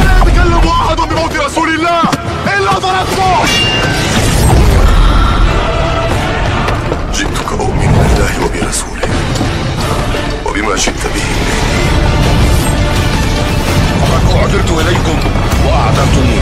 لا يتكلم أحد بموت رسول الله إلا ضربته. جئتك أؤمن بالله وبرسوله وبما شئت به. وقد أعذرت إليكم وأعذرتموني.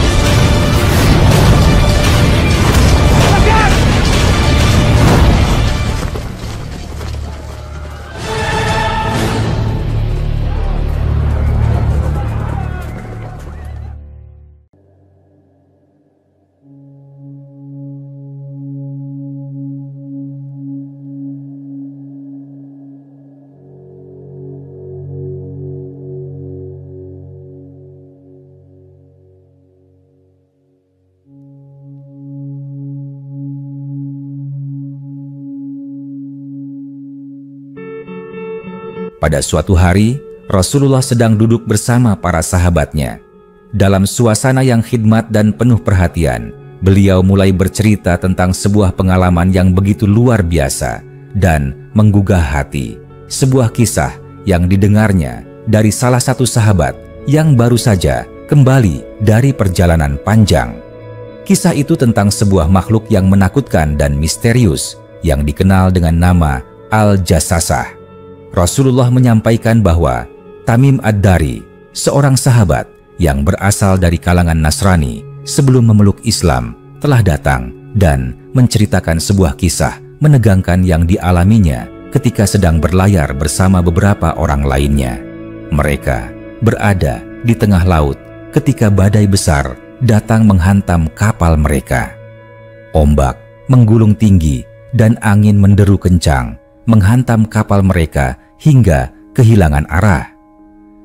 Pada suatu hari, Rasulullah sedang duduk bersama para sahabatnya. Dalam suasana yang khidmat dan penuh perhatian, beliau mulai bercerita tentang sebuah pengalaman yang begitu luar biasa dan menggugah hati. Sebuah kisah yang didengarnya dari salah satu sahabat yang baru saja kembali dari perjalanan panjang. Kisah itu tentang sebuah makhluk yang menakutkan dan misterius yang dikenal dengan nama Al-Jassasah. Rasulullah menyampaikan bahwa Tamim Ad-Dari, seorang sahabat yang berasal dari kalangan Nasrani sebelum memeluk Islam, telah datang dan menceritakan sebuah kisah menegangkan yang dialaminya ketika sedang berlayar bersama beberapa orang lainnya. Mereka berada di tengah laut ketika badai besar datang menghantam kapal mereka. Ombak menggulung tinggi dan angin menderu kencang, menghantam kapal mereka hingga kehilangan arah.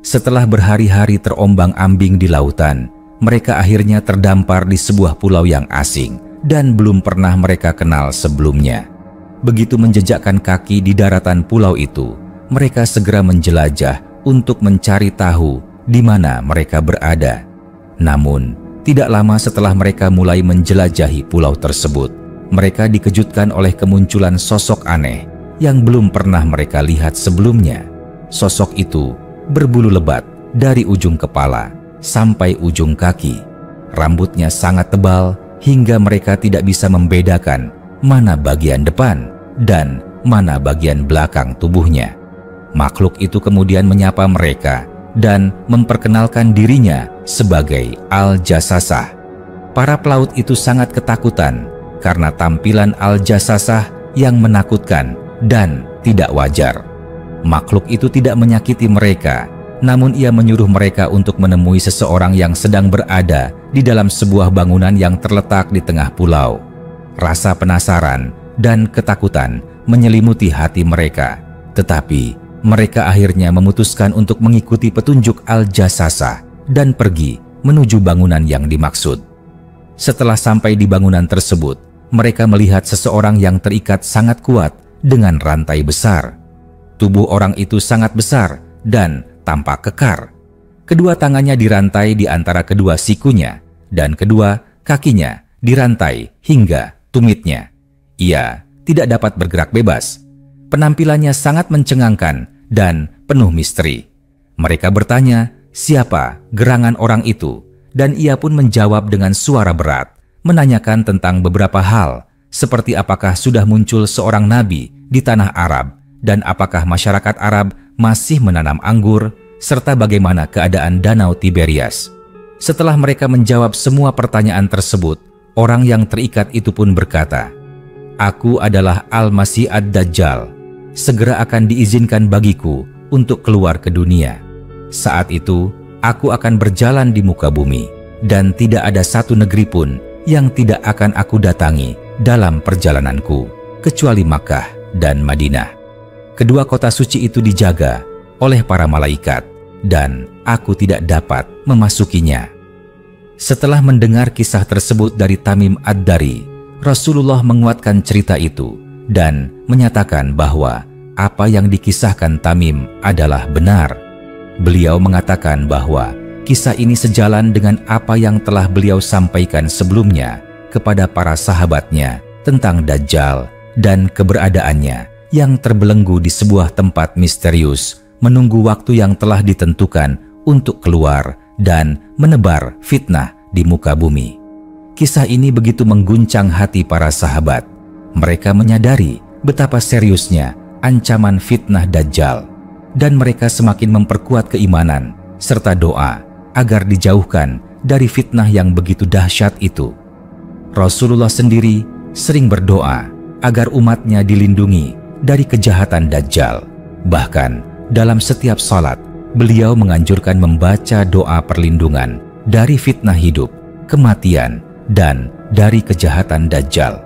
Setelah berhari-hari terombang-ambing di lautan, mereka akhirnya terdampar di sebuah pulau yang asing dan belum pernah mereka kenal sebelumnya. Begitu menjejakkan kaki di daratan pulau itu, mereka segera menjelajah untuk mencari tahu di mana mereka berada. Namun, tidak lama setelah mereka mulai menjelajahi pulau tersebut, mereka dikejutkan oleh kemunculan sosok aneh yang belum pernah mereka lihat sebelumnya. Sosok itu berbulu lebat dari ujung kepala sampai ujung kaki. Rambutnya sangat tebal hingga mereka tidak bisa membedakan mana bagian depan dan mana bagian belakang tubuhnya. Makhluk itu kemudian menyapa mereka dan memperkenalkan dirinya sebagai Al-Jassasah. Para pelaut itu sangat ketakutan karena tampilan Al-Jassasah yang menakutkan dan tidak wajar. Makhluk itu tidak menyakiti mereka, namun ia menyuruh mereka untuk menemui seseorang yang sedang berada di dalam sebuah bangunan yang terletak di tengah pulau. Rasa penasaran dan ketakutan menyelimuti hati mereka, tetapi mereka akhirnya memutuskan untuk mengikuti petunjuk Al-Jassasah dan pergi menuju bangunan yang dimaksud. Setelah sampai di bangunan tersebut, mereka melihat seseorang yang terikat sangat kuat dengan rantai besar. Tubuh orang itu sangat besar dan tampak kekar. Kedua tangannya dirantai di antara kedua sikunya dan kedua kakinya dirantai hingga tumitnya. Ia tidak dapat bergerak bebas. Penampilannya sangat mencengangkan dan penuh misteri. Mereka bertanya siapa gerangan orang itu, dan ia pun menjawab dengan suara berat, menanyakan tentang beberapa hal, seperti apakah sudah muncul seorang nabi di tanah Arab, dan apakah masyarakat Arab masih menanam anggur, serta bagaimana keadaan Danau Tiberias. Setelah mereka menjawab semua pertanyaan tersebut, orang yang terikat itu pun berkata, "Aku adalah Al-Masih Ad-Dajjal. Segera akan diizinkan bagiku untuk keluar ke dunia. Saat itu, aku akan berjalan di muka bumi, dan tidak ada satu negeri pun yang tidak akan aku datangi dalam perjalananku, kecuali Makkah dan Madinah. Kedua kota suci itu dijaga oleh para malaikat, dan aku tidak dapat memasukinya." Setelah mendengar kisah tersebut dari Tamim Ad-Dari, Rasulullah menguatkan cerita itu dan menyatakan bahwa apa yang dikisahkan Tamim adalah benar. Beliau mengatakan bahwa kisah ini sejalan dengan apa yang telah beliau sampaikan sebelumnya kepada para sahabatnya tentang Dajjal dan keberadaannya yang terbelenggu di sebuah tempat misterius menunggu waktu yang telah ditentukan untuk keluar dan menebar fitnah di muka bumi. Kisah ini begitu mengguncang hati para sahabat. Mereka menyadari betapa seriusnya ancaman fitnah Dajjal, dan mereka semakin memperkuat keimanan serta doa agar dijauhkan dari fitnah yang begitu dahsyat itu. Rasulullah sendiri sering berdoa agar umatnya dilindungi dari kejahatan Dajjal. Bahkan dalam setiap salat, beliau menganjurkan membaca doa perlindungan dari fitnah hidup, kematian, dan dari kejahatan Dajjal.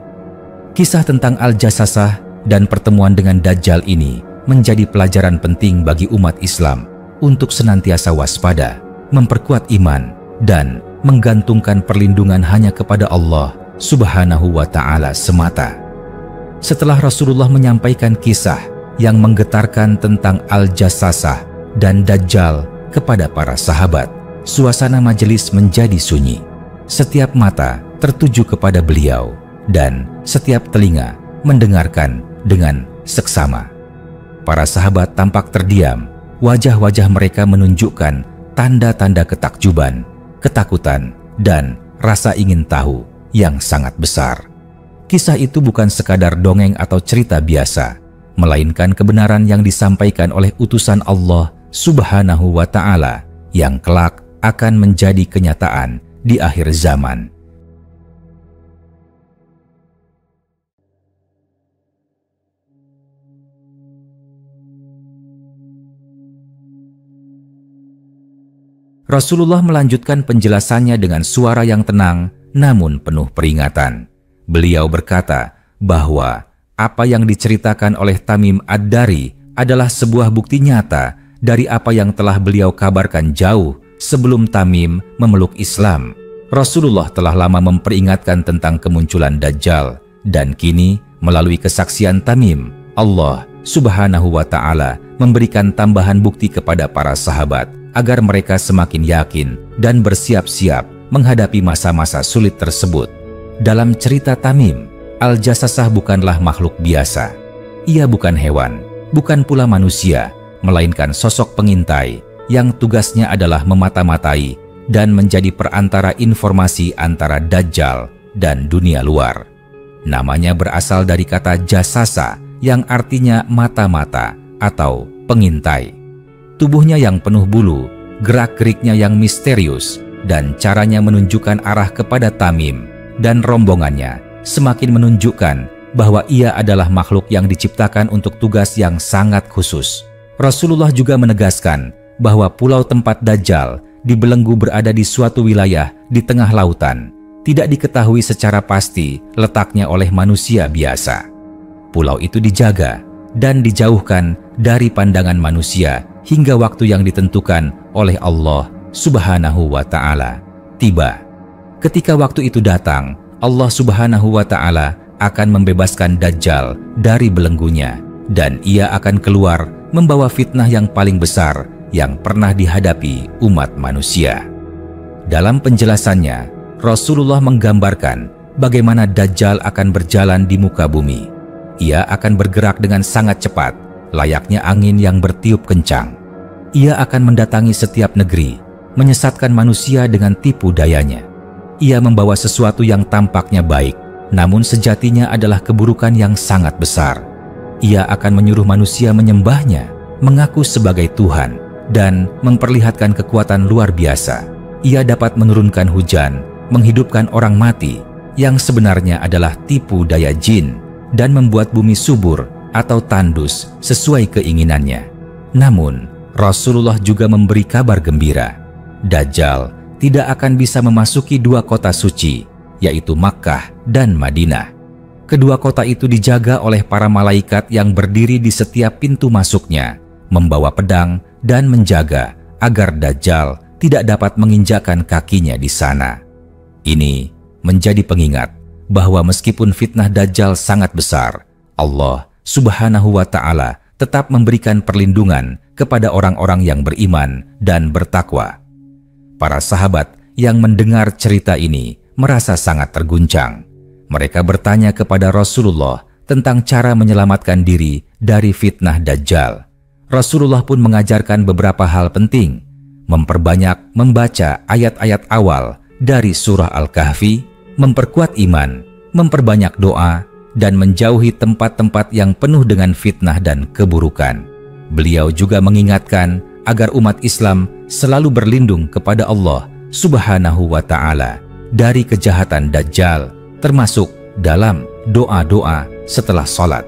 Kisah tentang Al-Jassasah dan pertemuan dengan Dajjal ini menjadi pelajaran penting bagi umat Islam untuk senantiasa waspada, memperkuat iman, dan menggantungkan perlindungan hanya kepada Allah Subhanahu wa Ta'ala semata. Setelah Rasulullah menyampaikan kisah yang menggetarkan tentang Al-Jassasah dan Dajjal kepada para sahabat, suasana majelis menjadi sunyi. Setiap mata tertuju kepada beliau dan setiap telinga mendengarkan dengan seksama. Para sahabat tampak terdiam, wajah-wajah mereka menunjukkan tanda-tanda ketakjuban, ketakutan, dan rasa ingin tahu yang sangat besar. Kisah itu bukan sekadar dongeng atau cerita biasa, melainkan kebenaran yang disampaikan oleh utusan Allah Subhanahu wa Ta'ala yang kelak akan menjadi kenyataan di akhir zaman. Rasulullah melanjutkan penjelasannya dengan suara yang tenang namun penuh peringatan. Beliau berkata bahwa apa yang diceritakan oleh Tamim Ad-Dari adalah sebuah bukti nyata dari apa yang telah beliau kabarkan jauh sebelum Tamim memeluk Islam. Rasulullah telah lama memperingatkan tentang kemunculan Dajjal, dan kini melalui kesaksian Tamim, Allah Subhanahu wa Ta'ala memberikan tambahan bukti kepada para sahabat agar mereka semakin yakin dan bersiap-siap menghadapi masa-masa sulit tersebut. Dalam cerita Tamim, Al-Jassasah bukanlah makhluk biasa. Ia bukan hewan, bukan pula manusia, melainkan sosok pengintai yang tugasnya adalah memata-matai dan menjadi perantara informasi antara Dajjal dan dunia luar. Namanya berasal dari kata Jassasa yang artinya mata-mata atau pengintai. Tubuhnya yang penuh bulu, gerak-geriknya yang misterius, dan caranya menunjukkan arah kepada Tamim dan rombongannya semakin menunjukkan bahwa ia adalah makhluk yang diciptakan untuk tugas yang sangat khusus. Rasulullah juga menegaskan bahwa pulau tempat Dajjal dibelenggu berada di suatu wilayah di tengah lautan, tidak diketahui secara pasti letaknya oleh manusia biasa. Pulau itu dijaga dan dijauhkan dari pandangan manusia hingga waktu yang ditentukan oleh Allah Subhanahu wa Ta'ala tiba. Ketika waktu itu datang, Allah Subhanahu wa Ta'ala akan membebaskan Dajjal dari belenggunya, dan ia akan keluar membawa fitnah yang paling besar yang pernah dihadapi umat manusia. Dalam penjelasannya, Rasulullah menggambarkan bagaimana Dajjal akan berjalan di muka bumi. Ia akan bergerak dengan sangat cepat, layaknya angin yang bertiup kencang. Ia akan mendatangi setiap negeri, menyesatkan manusia dengan tipu dayanya. Ia membawa sesuatu yang tampaknya baik, namun sejatinya adalah keburukan yang sangat besar. Ia akan menyuruh manusia menyembahnya, mengaku sebagai Tuhan, dan memperlihatkan kekuatan luar biasa. Ia dapat menurunkan hujan, menghidupkan orang mati, yang sebenarnya adalah tipu daya jin, dan membuat bumi subur atau tandus sesuai keinginannya. Namun, Rasulullah juga memberi kabar gembira. Dajjal tidak akan bisa memasuki dua kota suci, yaitu Makkah dan Madinah. Kedua kota itu dijaga oleh para malaikat yang berdiri di setiap pintu masuknya, membawa pedang dan menjaga agar Dajjal tidak dapat menginjakkan kakinya di sana. Ini menjadi pengingat bahwa meskipun fitnah Dajjal sangat besar, Allah Subhanahu wa Ta'ala tetap memberikan perlindungan kepada orang-orang yang beriman dan bertakwa. Para sahabat yang mendengar cerita ini merasa sangat terguncang. Mereka bertanya kepada Rasulullah tentang cara menyelamatkan diri dari fitnah Dajjal. Rasulullah pun mengajarkan beberapa hal penting, memperbanyak membaca ayat-ayat awal dari surah Al-Kahfi, memperkuat iman, memperbanyak doa, dan menjauhi tempat-tempat yang penuh dengan fitnah dan keburukan. Beliau juga mengingatkan agar umat Islam selalu berlindung kepada Allah Subhanahu wa Ta'ala dari kejahatan Dajjal, termasuk dalam doa-doa setelah salat.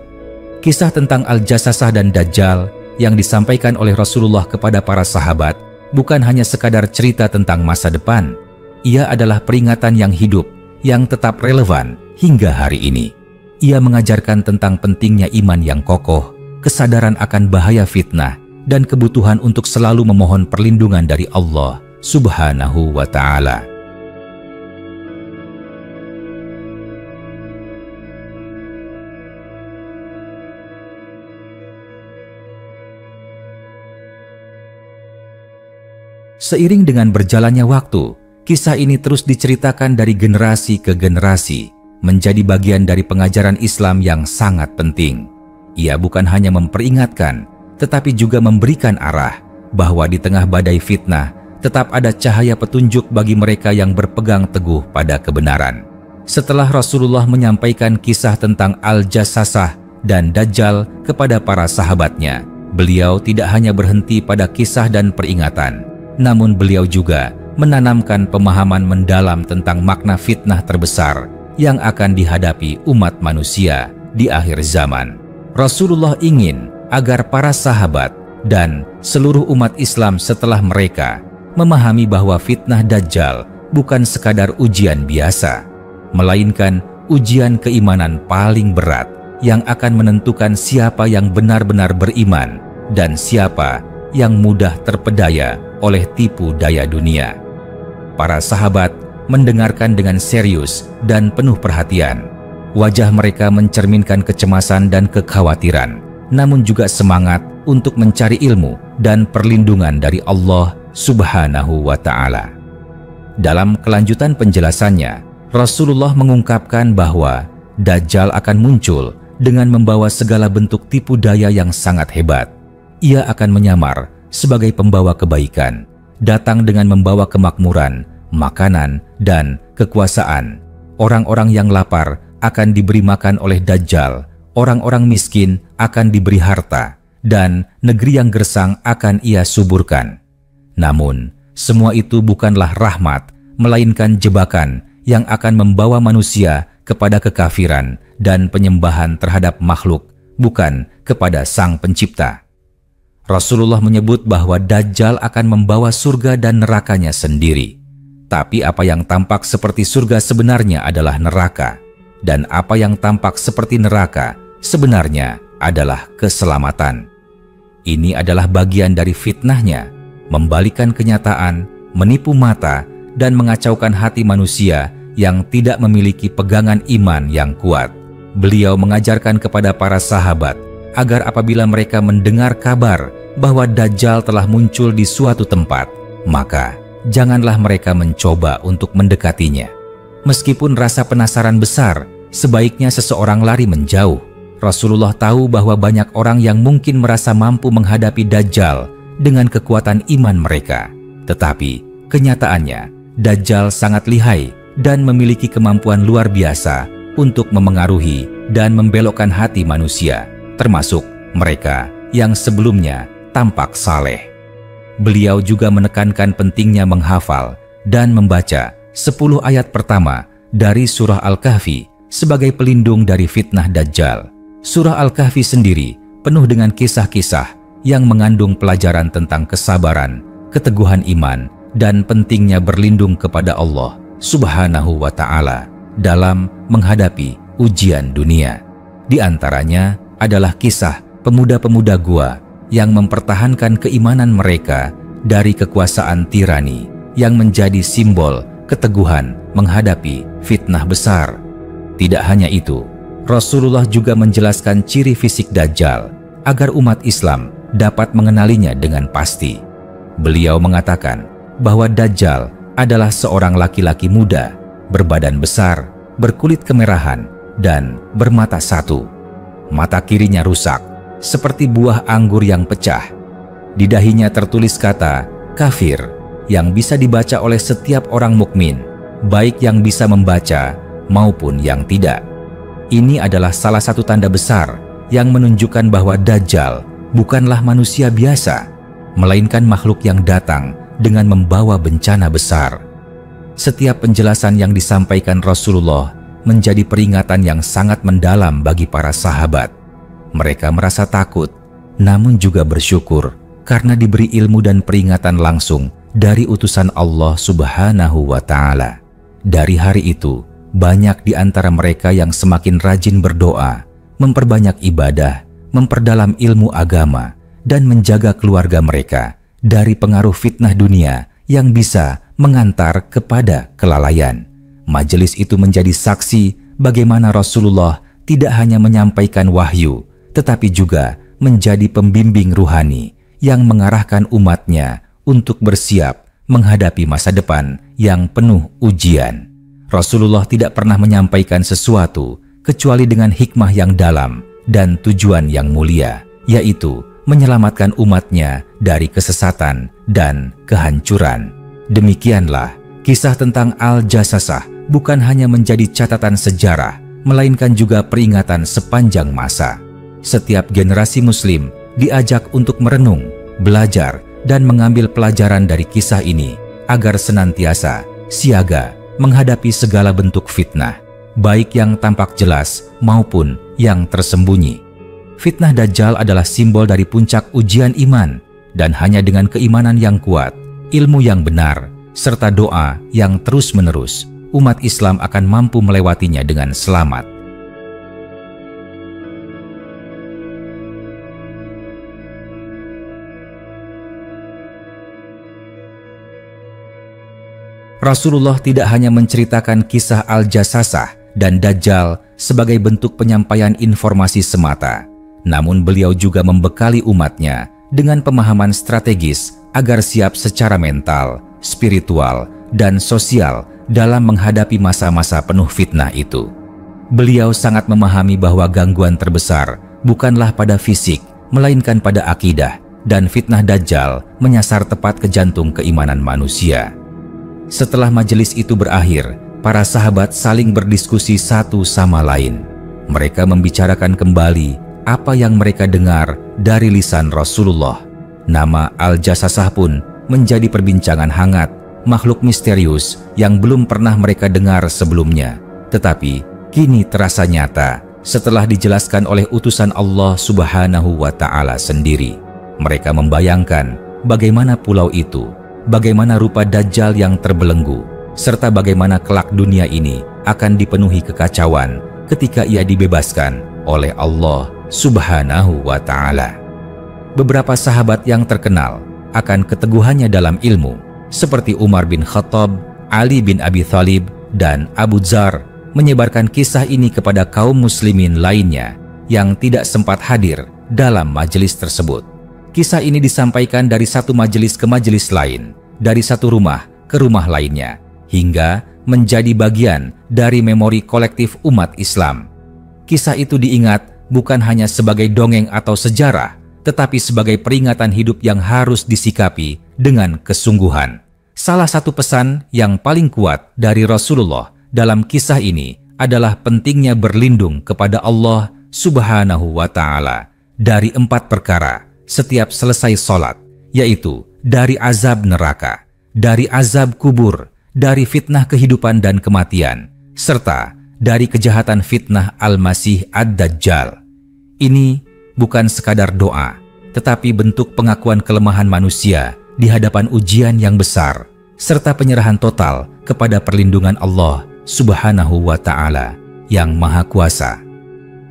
Kisah tentang Al-Jassasah dan Dajjal yang disampaikan oleh Rasulullah kepada para sahabat bukan hanya sekadar cerita tentang masa depan. Ia adalah peringatan yang hidup, yang tetap relevan hingga hari ini. Ia mengajarkan tentang pentingnya iman yang kokoh, kesadaran akan bahaya fitnah, dan kebutuhan untuk selalu memohon perlindungan dari Allah Subhanahu wa Ta'ala. Seiring dengan berjalannya waktu, kisah ini terus diceritakan dari generasi ke generasi, menjadi bagian dari pengajaran Islam yang sangat penting. Ia bukan hanya memperingatkan, tetapi juga memberikan arah bahwa di tengah badai fitnah tetap ada cahaya petunjuk bagi mereka yang berpegang teguh pada kebenaran. Setelah Rasulullah menyampaikan kisah tentang Al-Jassasah dan Dajjal kepada para sahabatnya, beliau tidak hanya berhenti pada kisah dan peringatan, namun beliau juga menanamkan pemahaman mendalam tentang makna fitnah terbesar yang akan dihadapi umat manusia di akhir zaman. Rasulullah ingin agar para sahabat dan seluruh umat Islam setelah mereka memahami bahwa fitnah Dajjal bukan sekadar ujian biasa, melainkan ujian keimanan paling berat yang akan menentukan siapa yang benar-benar beriman dan siapa yang mudah terpedaya oleh tipu daya dunia. Para sahabat mendengarkan dengan serius dan penuh perhatian. Wajah mereka mencerminkan kecemasan dan kekhawatiran, namun juga semangat untuk mencari ilmu dan perlindungan dari Allah Subhanahu wa Ta'ala. Dalam kelanjutan penjelasannya, Rasulullah mengungkapkan bahwa Dajjal akan muncul dengan membawa segala bentuk tipu daya yang sangat hebat. Ia akan menyamar sebagai pembawa kebaikan, datang dengan membawa kemakmuran, makanan, dan kekuasaan. Orang-orang yang lapar akan diberi makan oleh Dajjal, orang-orang miskin akan diberi harta, dan negeri yang gersang akan ia suburkan. Namun, semua itu bukanlah rahmat, melainkan jebakan yang akan membawa manusia kepada kekafiran dan penyembahan terhadap makhluk, bukan kepada Sang Pencipta. Rasulullah menyebut bahwa Dajjal akan membawa surga dan nerakanya sendiri. Tapi apa yang tampak seperti surga sebenarnya adalah neraka, dan apa yang tampak seperti neraka sebenarnya adalah keselamatan. Ini adalah bagian dari fitnahnya, membalikkan kenyataan, menipu mata, dan mengacaukan hati manusia yang tidak memiliki pegangan iman yang kuat. Beliau mengajarkan kepada para sahabat agar apabila mereka mendengar kabar bahwa Dajjal telah muncul di suatu tempat, maka janganlah mereka mencoba untuk mendekatinya. Meskipun rasa penasaran besar, sebaiknya seseorang lari menjauh. Rasulullah tahu bahwa banyak orang yang mungkin merasa mampu menghadapi Dajjal dengan kekuatan iman mereka. Tetapi kenyataannya, Dajjal sangat lihai dan memiliki kemampuan luar biasa untuk memengaruhi dan membelokkan hati manusia, termasuk mereka yang sebelumnya tampak saleh. Beliau juga menekankan pentingnya menghafal dan membaca 10 ayat pertama dari surah Al-Kahfi sebagai pelindung dari fitnah Dajjal. Surah Al-Kahfi sendiri penuh dengan kisah-kisah yang mengandung pelajaran tentang kesabaran, keteguhan iman, dan pentingnya berlindung kepada Allah Subhanahu wa Ta'ala dalam menghadapi ujian dunia. Di antaranya adalah kisah pemuda-pemuda gua yang mempertahankan keimanan mereka dari kekuasaan tirani yang menjadi simbol keteguhan menghadapi fitnah besar. Tidak hanya itu, Rasulullah juga menjelaskan ciri fisik Dajjal agar umat Islam dapat mengenalinya dengan pasti. Beliau mengatakan bahwa Dajjal adalah seorang laki-laki muda, berbadan besar, berkulit kemerahan, dan bermata satu. Mata kirinya rusak, seperti buah anggur yang pecah. Di dahinya tertulis kata kafir yang bisa dibaca oleh setiap orang mukmin, baik yang bisa membaca maupun yang tidak. Ini adalah salah satu tanda besar yang menunjukkan bahwa Dajjal bukanlah manusia biasa, melainkan makhluk yang datang dengan membawa bencana besar. Setiap penjelasan yang disampaikan Rasulullah menjadi peringatan yang sangat mendalam bagi para sahabat. Mereka merasa takut, namun juga bersyukur karena diberi ilmu dan peringatan langsung dari utusan Allah Subhanahu wa Ta'ala. Dari hari itu, banyak di antara mereka yang semakin rajin berdoa, memperbanyak ibadah, memperdalam ilmu agama, dan menjaga keluarga mereka dari pengaruh fitnah dunia yang bisa mengantar kepada kelalaian. Majelis itu menjadi saksi bagaimana Rasulullah tidak hanya menyampaikan wahyu, tetapi juga menjadi pembimbing ruhani yang mengarahkan umatnya untuk bersiap menghadapi masa depan yang penuh ujian. Rasulullah tidak pernah menyampaikan sesuatu kecuali dengan hikmah yang dalam dan tujuan yang mulia, yaitu menyelamatkan umatnya dari kesesatan dan kehancuran. Demikianlah kisah tentang Al-Jassasah bukan hanya menjadi catatan sejarah, melainkan juga peringatan sepanjang masa. Setiap generasi muslim diajak untuk merenung, belajar, dan mengambil pelajaran dari kisah ini agar senantiasa siaga menghadapi segala bentuk fitnah, baik yang tampak jelas maupun yang tersembunyi. Fitnah Dajjal adalah simbol dari puncak ujian iman, dan hanya dengan keimanan yang kuat, ilmu yang benar, serta doa yang terus-menerus, umat Islam akan mampu melewatinya dengan selamat. Rasulullah tidak hanya menceritakan kisah Al-Jassasah dan Dajjal sebagai bentuk penyampaian informasi semata, namun beliau juga membekali umatnya dengan pemahaman strategis agar siap secara mental, spiritual, dan sosial dalam menghadapi masa-masa penuh fitnah itu. Beliau sangat memahami bahwa gangguan terbesar bukanlah pada fisik, melainkan pada akidah, dan fitnah Dajjal menyasar tepat ke jantung keimanan manusia. Setelah majelis itu berakhir, para sahabat saling berdiskusi satu sama lain. Mereka membicarakan kembali apa yang mereka dengar dari lisan Rasulullah. Nama Al-Jassasah pun menjadi perbincangan hangat, makhluk misterius yang belum pernah mereka dengar sebelumnya. Tetapi kini terasa nyata setelah dijelaskan oleh utusan Allah Subhanahu wa Ta'ala sendiri. Mereka membayangkan bagaimana pulau itu, bagaimana rupa Dajjal yang terbelenggu, serta bagaimana kelak dunia ini akan dipenuhi kekacauan ketika ia dibebaskan oleh Allah Subhanahu wa Ta'ala. Beberapa sahabat yang terkenal akan keteguhannya dalam ilmu, seperti Umar bin Khattab, Ali bin Abi Thalib, dan Abu Dzar, menyebarkan kisah ini kepada kaum muslimin lainnya yang tidak sempat hadir dalam majelis tersebut. Kisah ini disampaikan dari satu majelis ke majelis lain, dari satu rumah ke rumah lainnya, hingga menjadi bagian dari memori kolektif umat Islam. Kisah itu diingat bukan hanya sebagai dongeng atau sejarah, tetapi sebagai peringatan hidup yang harus disikapi dengan kesungguhan. Salah satu pesan yang paling kuat dari Rasulullah dalam kisah ini adalah pentingnya berlindung kepada Allah Subhanahu wa Ta'ala dari 4 perkara setiap selesai sholat, yaitu dari azab neraka, dari azab kubur, dari fitnah kehidupan dan kematian, serta dari kejahatan fitnah Al-Masih Ad-Dajjal. Ini bukan sekadar doa, tetapi bentuk pengakuan kelemahan manusia di hadapan ujian yang besar, serta penyerahan total kepada perlindungan Allah Subhanahu wa Ta'ala yang Maha Kuasa.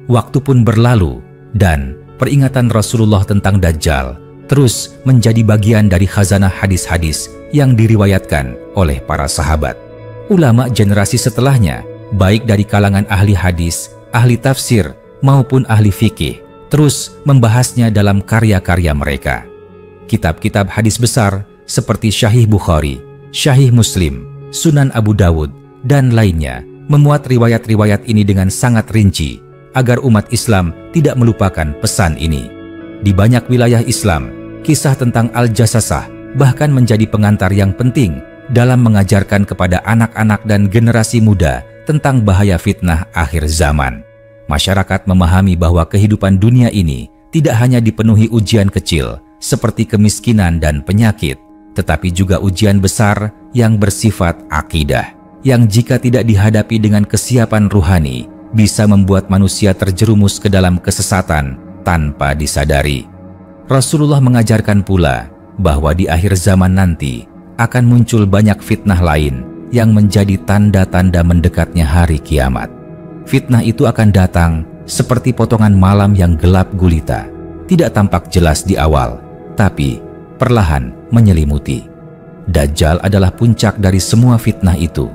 Waktu pun berlalu, dan peringatan Rasulullah tentang Dajjal terus menjadi bagian dari khazanah hadis-hadis yang diriwayatkan oleh para sahabat. Ulama generasi setelahnya, baik dari kalangan ahli hadis, ahli tafsir, maupun ahli fikih, terus membahasnya dalam karya-karya mereka. Kitab-kitab hadis besar seperti Sahih Bukhari, Sahih Muslim, Sunan Abu Dawud, dan lainnya memuat riwayat-riwayat ini dengan sangat rinci, agar umat Islam tidak melupakan pesan ini. Di banyak wilayah Islam, kisah tentang Al-Jassasah bahkan menjadi pengantar yang penting dalam mengajarkan kepada anak-anak dan generasi muda tentang bahaya fitnah akhir zaman. Masyarakat memahami bahwa kehidupan dunia ini tidak hanya dipenuhi ujian kecil seperti kemiskinan dan penyakit, tetapi juga ujian besar yang bersifat akidah, yang jika tidak dihadapi dengan kesiapan ruhani, bisa membuat manusia terjerumus ke dalam kesesatan tanpa disadari. Rasulullah mengajarkan pula bahwa di akhir zaman nanti akan muncul banyak fitnah lain yang menjadi tanda-tanda mendekatnya hari kiamat. Fitnah itu akan datang seperti potongan malam yang gelap gulita, tidak tampak jelas di awal, tapi perlahan menyelimuti. Dajjal adalah puncak dari semua fitnah itu.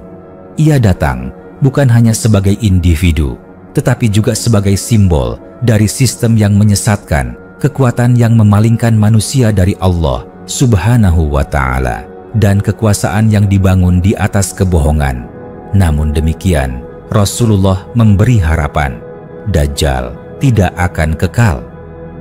Ia datang bukan hanya sebagai individu, tetapi juga sebagai simbol dari sistem yang menyesatkan, kekuatan yang memalingkan manusia dari Allah Subhanahu wa Ta'ala, dan kekuasaan yang dibangun di atas kebohongan. Namun demikian, Rasulullah memberi harapan, Dajjal tidak akan kekal.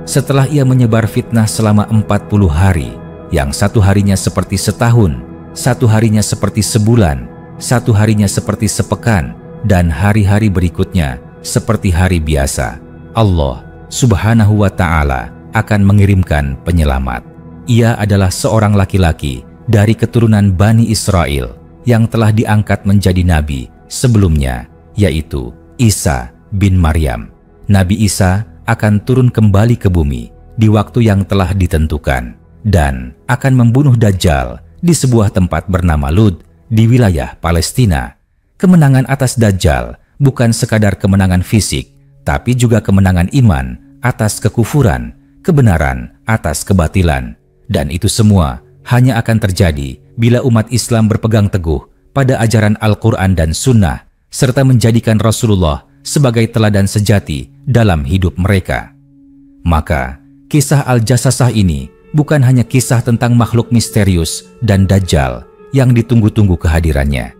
Setelah ia menyebar fitnah selama 40 hari, yang satu harinya seperti setahun, satu harinya seperti sebulan, satu harinya seperti sepekan, dan hari-hari berikutnya seperti hari biasa, Allah Subhanahu wa Ta'ala akan mengirimkan penyelamat. Ia adalah seorang laki-laki dari keturunan Bani Israel yang telah diangkat menjadi nabi sebelumnya, yaitu Isa bin Maryam. Nabi Isa akan turun kembali ke bumi di waktu yang telah ditentukan dan akan membunuh Dajjal di sebuah tempat bernama Lud di wilayah Palestina. Kemenangan atas Dajjal bukan sekadar kemenangan fisik, tapi juga kemenangan iman atas kekufuran, kebenaran atas kebatilan. Dan itu semua hanya akan terjadi bila umat Islam berpegang teguh pada ajaran Al-Quran dan Sunnah, serta menjadikan Rasulullah sebagai teladan sejati dalam hidup mereka. Maka, kisah Al-Jassasah ini bukan hanya kisah tentang makhluk misterius dan Dajjal yang ditunggu-tunggu kehadirannya.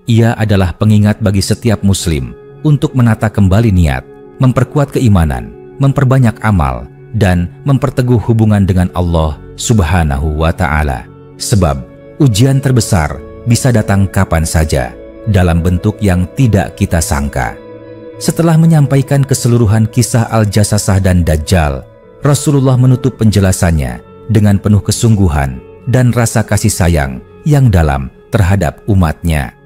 Ia adalah pengingat bagi setiap muslim untuk menata kembali niat, memperkuat keimanan, memperbanyak amal, dan memperteguh hubungan dengan Allah Subhanahu wa Ta'ala. Sebab ujian terbesar bisa datang kapan saja, dalam bentuk yang tidak kita sangka. Setelah menyampaikan keseluruhan kisah Al-Jassasah dan Dajjal, Rasulullah menutup penjelasannya dengan penuh kesungguhan dan rasa kasih sayang yang dalam terhadap umatnya.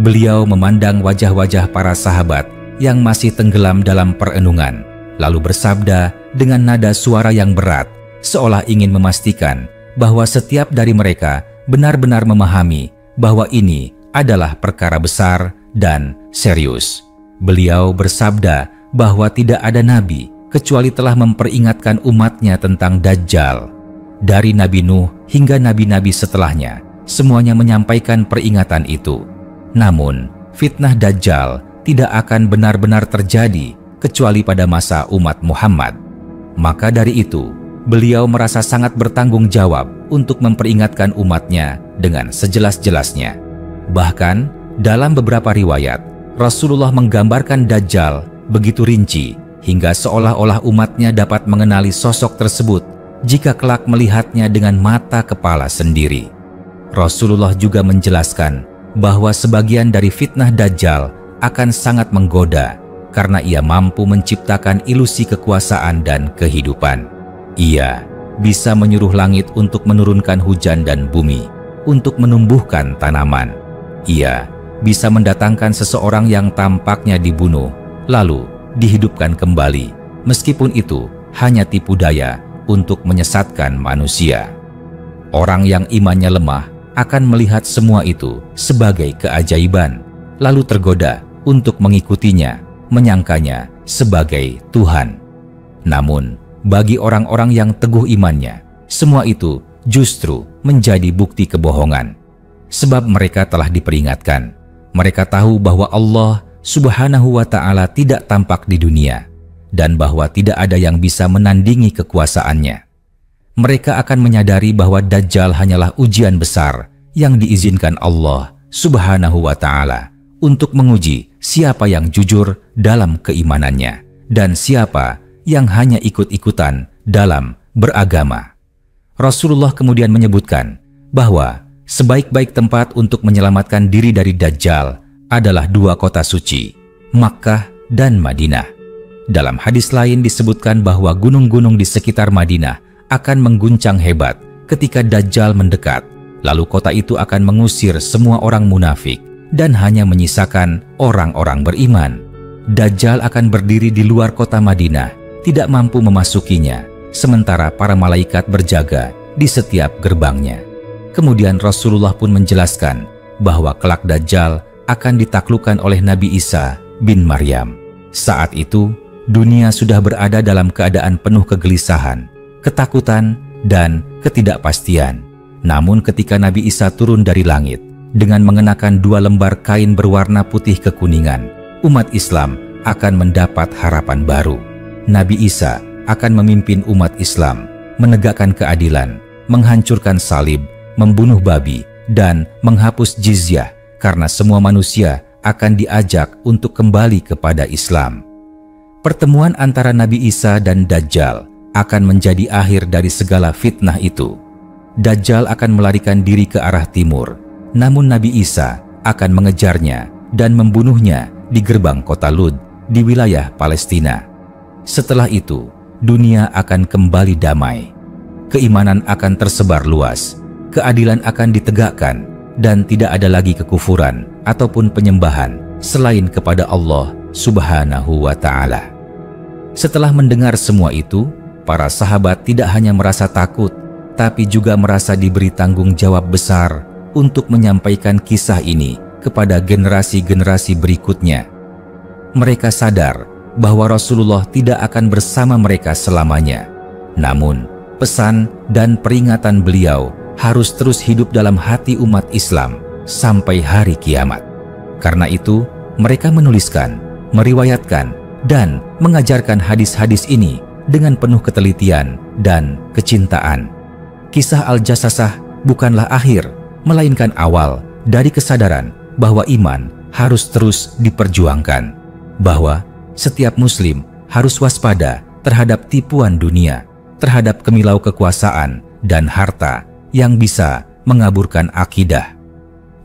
Beliau memandang wajah-wajah para sahabat yang masih tenggelam dalam perenungan, lalu bersabda dengan nada suara yang berat, seolah ingin memastikan bahwa setiap dari mereka benar-benar memahami bahwa ini adalah perkara besar dan serius. Beliau bersabda bahwa tidak ada nabi kecuali telah memperingatkan umatnya tentang Dajjal. Dari Nabi Nuh hingga nabi-nabi setelahnya, semuanya menyampaikan peringatan itu. Namun, fitnah Dajjal tidak akan benar-benar terjadi kecuali pada masa umat Muhammad. Maka dari itu, beliau merasa sangat bertanggung jawab untuk memperingatkan umatnya dengan sejelas-jelasnya. Bahkan, dalam beberapa riwayat, Rasulullah menggambarkan Dajjal begitu rinci hingga seolah-olah umatnya dapat mengenali sosok tersebut jika kelak melihatnya dengan mata kepala sendiri. Rasulullah juga menjelaskan bahwa sebagian dari fitnah Dajjal akan sangat menggoda karena ia mampu menciptakan ilusi kekuasaan dan kehidupan. Ia bisa menyuruh langit untuk menurunkan hujan dan bumi, untuk menumbuhkan tanaman. Ia bisa mendatangkan seseorang yang tampaknya dibunuh, lalu dihidupkan kembali, meskipun itu hanya tipu daya untuk menyesatkan manusia. Orang yang imannya lemah akan melihat semua itu sebagai keajaiban, lalu tergoda untuk mengikutinya, menyangkanya sebagai Tuhan. Namun, bagi orang-orang yang teguh imannya, semua itu justru menjadi bukti kebohongan. Sebab mereka telah diperingatkan. Mereka tahu bahwa Allah Subhanahu wa Ta'ala tidak tampak di dunia, dan bahwa tidak ada yang bisa menandingi kekuasaannya. Mereka akan menyadari bahwa Dajjal hanyalah ujian besar yang diizinkan Allah Subhanahu wa Ta'ala untuk menguji siapa yang jujur dalam keimanannya dan siapa yang hanya ikut-ikutan dalam beragama. Rasulullah kemudian menyebutkan bahwa sebaik-baik tempat untuk menyelamatkan diri dari Dajjal adalah dua kota suci, Makkah dan Madinah. Dalam hadis lain disebutkan bahwa gunung-gunung di sekitar Madinah akan mengguncang hebat ketika Dajjal mendekat, lalu kota itu akan mengusir semua orang munafik dan hanya menyisakan orang-orang beriman. Dajjal akan berdiri di luar kota Madinah, tidak mampu memasukinya, sementara para malaikat berjaga di setiap gerbangnya. Kemudian Rasulullah pun menjelaskan bahwa kelak Dajjal akan ditaklukkan oleh Nabi Isa bin Maryam. Saat itu, dunia sudah berada dalam keadaan penuh kegelisahan, ketakutan, dan ketidakpastian. Namun ketika Nabi Isa turun dari langit dengan mengenakan dua lembar kain berwarna putih kekuningan, umat Islam akan mendapat harapan baru. Nabi Isa akan memimpin umat Islam, menegakkan keadilan, menghancurkan salib, membunuh babi, dan menghapus jizyah karena semua manusia akan diajak untuk kembali kepada Islam. Pertemuan antara Nabi Isa dan Dajjal akan menjadi akhir dari segala fitnah itu. Dajjal akan melarikan diri ke arah timur, namun Nabi Isa akan mengejarnya dan membunuhnya di gerbang kota Lud di wilayah Palestina. Setelah itu, dunia akan kembali damai. Keimanan akan tersebar luas, keadilan akan ditegakkan, dan tidak ada lagi kekufuran ataupun penyembahan selain kepada Allah Subhanahu wa Ta'ala. Setelah mendengar semua itu, para sahabat tidak hanya merasa takut, tapi juga merasa diberi tanggung jawab besar untuk menyampaikan kisah ini kepada generasi-generasi berikutnya. Mereka sadar bahwa Rasulullah tidak akan bersama mereka selamanya. Namun, pesan dan peringatan beliau harus terus hidup dalam hati umat Islam sampai hari kiamat. Karena itu, mereka menuliskan, meriwayatkan, dan mengajarkan hadis-hadis ini dengan penuh ketelitian dan kecintaan. Kisah Al-Jassasah bukanlah akhir, melainkan awal dari kesadaran bahwa iman harus terus diperjuangkan, bahwa setiap muslim harus waspada terhadap tipuan dunia, terhadap kemilau kekuasaan dan harta yang bisa mengaburkan akidah.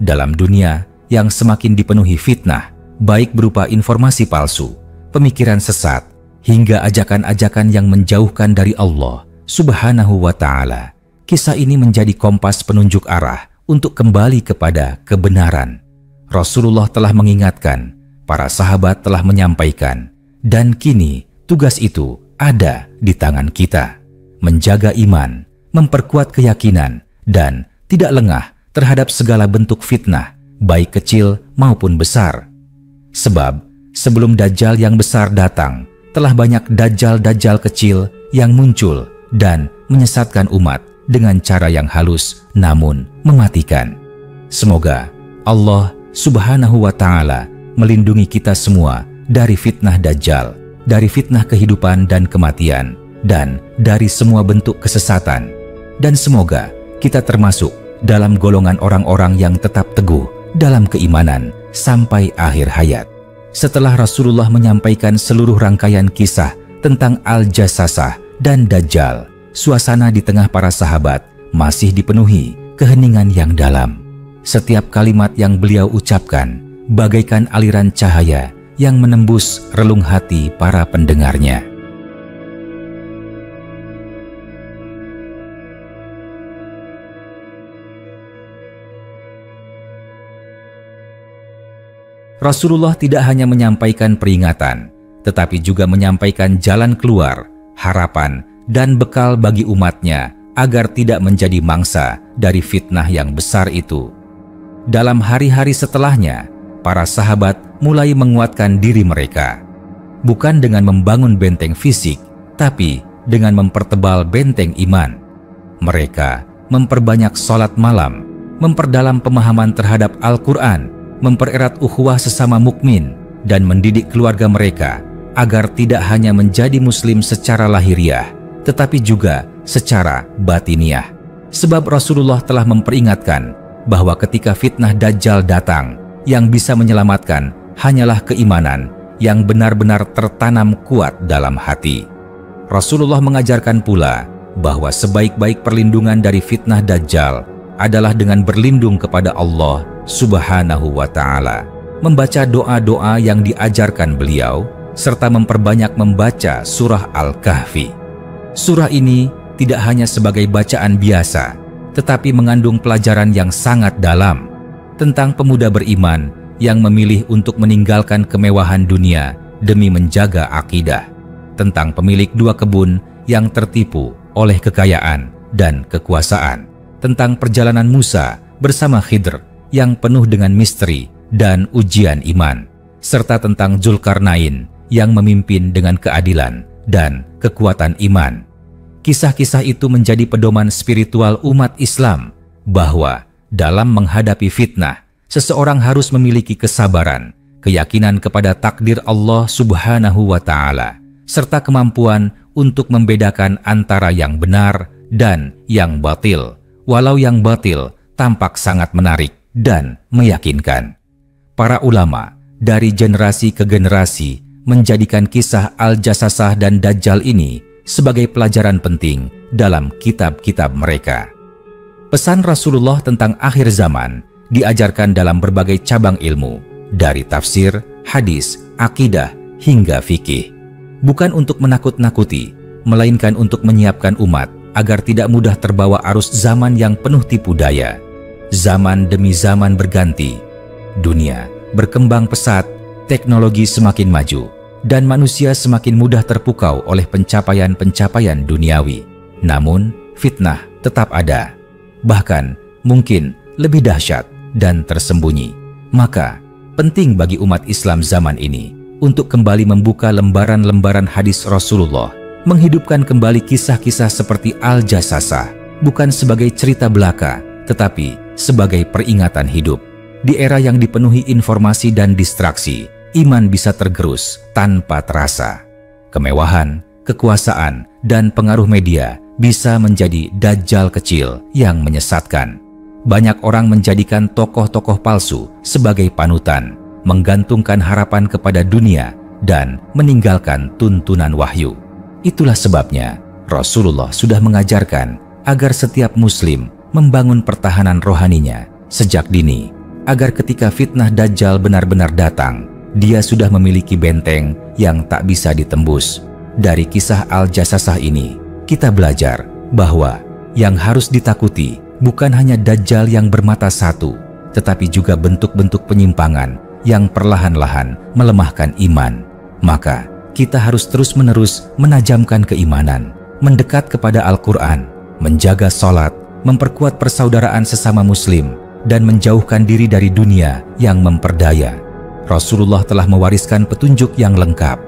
Dalam dunia yang semakin dipenuhi fitnah, baik berupa informasi palsu, pemikiran sesat, hingga ajakan-ajakan yang menjauhkan dari Allah Subhanahu wa Ta'ala, kisah ini menjadi kompas penunjuk arah untuk kembali kepada kebenaran. Rasulullah telah mengingatkan, para sahabat telah menyampaikan, dan kini tugas itu ada di tangan kita. Menjaga iman, memperkuat keyakinan, dan tidak lengah terhadap segala bentuk fitnah, baik kecil maupun besar. Sebab, sebelum Dajjal yang besar datang, telah banyak Dajjal-Dajjal kecil yang muncul dan menyesatkan umat dengan cara yang halus namun mematikan. Semoga Allah Subhanahu wa Ta'ala melindungi kita semua dari fitnah Dajjal, dari fitnah kehidupan dan kematian, dan dari semua bentuk kesesatan. Dan semoga kita termasuk dalam golongan orang-orang yang tetap teguh dalam keimanan sampai akhir hayat. Setelah Rasulullah menyampaikan seluruh rangkaian kisah tentang Al-Jassasah dan Dajjal, suasana di tengah para sahabat masih dipenuhi keheningan yang dalam. Setiap kalimat yang beliau ucapkan bagaikan aliran cahaya yang menembus relung hati para pendengarnya. Rasulullah tidak hanya menyampaikan peringatan, tetapi juga menyampaikan jalan keluar, harapan, dan bekal bagi umatnya agar tidak menjadi mangsa dari fitnah yang besar itu. Dalam hari-hari setelahnya, para sahabat mulai menguatkan diri mereka, bukan dengan membangun benteng fisik, tapi dengan mempertebal benteng iman. Mereka memperbanyak sholat malam, memperdalam pemahaman terhadap Al-Quran, mempererat ukhuwah sesama mukmin, dan mendidik keluarga mereka agar tidak hanya menjadi muslim secara lahiriah, tetapi juga secara batiniah. Sebab Rasulullah telah memperingatkan bahwa ketika fitnah Dajjal datang, yang bisa menyelamatkan hanyalah keimanan yang benar-benar tertanam kuat dalam hati. Rasulullah mengajarkan pula bahwa sebaik-baik perlindungan dari fitnah Dajjal adalah dengan berlindung kepada Allah Subhanahu wa Ta'ala, membaca doa-doa yang diajarkan beliau, serta memperbanyak membaca surah Al-Kahfi. Surah ini tidak hanya sebagai bacaan biasa, tetapi mengandung pelajaran yang sangat dalam tentang pemuda beriman yang memilih untuk meninggalkan kemewahan dunia demi menjaga akidah, tentang pemilik 2 kebun yang tertipu oleh kekayaan dan kekuasaan, tentang perjalanan Musa bersama Khidr yang penuh dengan misteri dan ujian iman, serta tentang Zulkarnain yang memimpin dengan keadilan dan kekuatan iman. Kisah-kisah itu menjadi pedoman spiritual umat Islam bahwa dalam menghadapi fitnah, seseorang harus memiliki kesabaran, keyakinan kepada takdir Allah Subhanahu wa Ta'ala, serta kemampuan untuk membedakan antara yang benar dan yang batil, walau yang batil tampak sangat menarik dan meyakinkan. Para ulama dari generasi ke generasi menjadikan kisah Al-Jassasah dan Dajjal ini sebagai pelajaran penting dalam kitab-kitab mereka. Pesan Rasulullah tentang akhir zaman diajarkan dalam berbagai cabang ilmu, dari tafsir, hadis, akidah, hingga fikih. Bukan untuk menakut-nakuti, melainkan untuk menyiapkan umat agar tidak mudah terbawa arus zaman yang penuh tipu daya. Zaman demi zaman berganti, dunia berkembang pesat, teknologi semakin maju, dan manusia semakin mudah terpukau oleh pencapaian-pencapaian duniawi. Namun, fitnah tetap ada, bahkan mungkin lebih dahsyat dan tersembunyi. Maka, penting bagi umat Islam zaman ini untuk kembali membuka lembaran-lembaran hadis Rasulullah, menghidupkan kembali kisah-kisah seperti Al-Jassasah, bukan sebagai cerita belaka, tetapi sebagai peringatan hidup. Di era yang dipenuhi informasi dan distraksi, iman bisa tergerus tanpa terasa. Kemewahan, kekuasaan, dan pengaruh media bisa menjadi dajjal kecil yang menyesatkan. Banyak orang menjadikan tokoh-tokoh palsu sebagai panutan, menggantungkan harapan kepada dunia, dan meninggalkan tuntunan wahyu. Itulah sebabnya Rasulullah sudah mengajarkan agar setiap muslim membangun pertahanan rohaninya sejak dini, agar ketika fitnah Dajjal benar-benar datang, dia sudah memiliki benteng yang tak bisa ditembus. Dari kisah Al-Jassasah ini, kita belajar bahwa yang harus ditakuti bukan hanya Dajjal yang bermata satu, tetapi juga bentuk-bentuk penyimpangan yang perlahan-lahan melemahkan iman. Maka, kita harus terus-menerus menajamkan keimanan, mendekat kepada Al-Quran, menjaga sholat, memperkuat persaudaraan sesama muslim, dan menjauhkan diri dari dunia yang memperdaya. Rasulullah telah mewariskan petunjuk yang lengkap.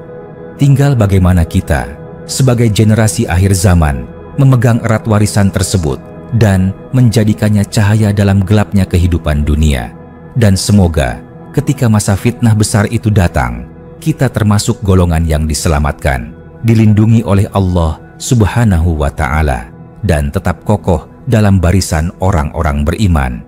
Tinggal bagaimana kita, sebagai generasi akhir zaman, memegang erat warisan tersebut dan menjadikannya cahaya dalam gelapnya kehidupan dunia. Dan semoga ketika masa fitnah besar itu datang, kita termasuk golongan yang diselamatkan, dilindungi oleh Allah Subhanahu wa Ta'ala, dan tetap kokoh dalam barisan orang-orang beriman.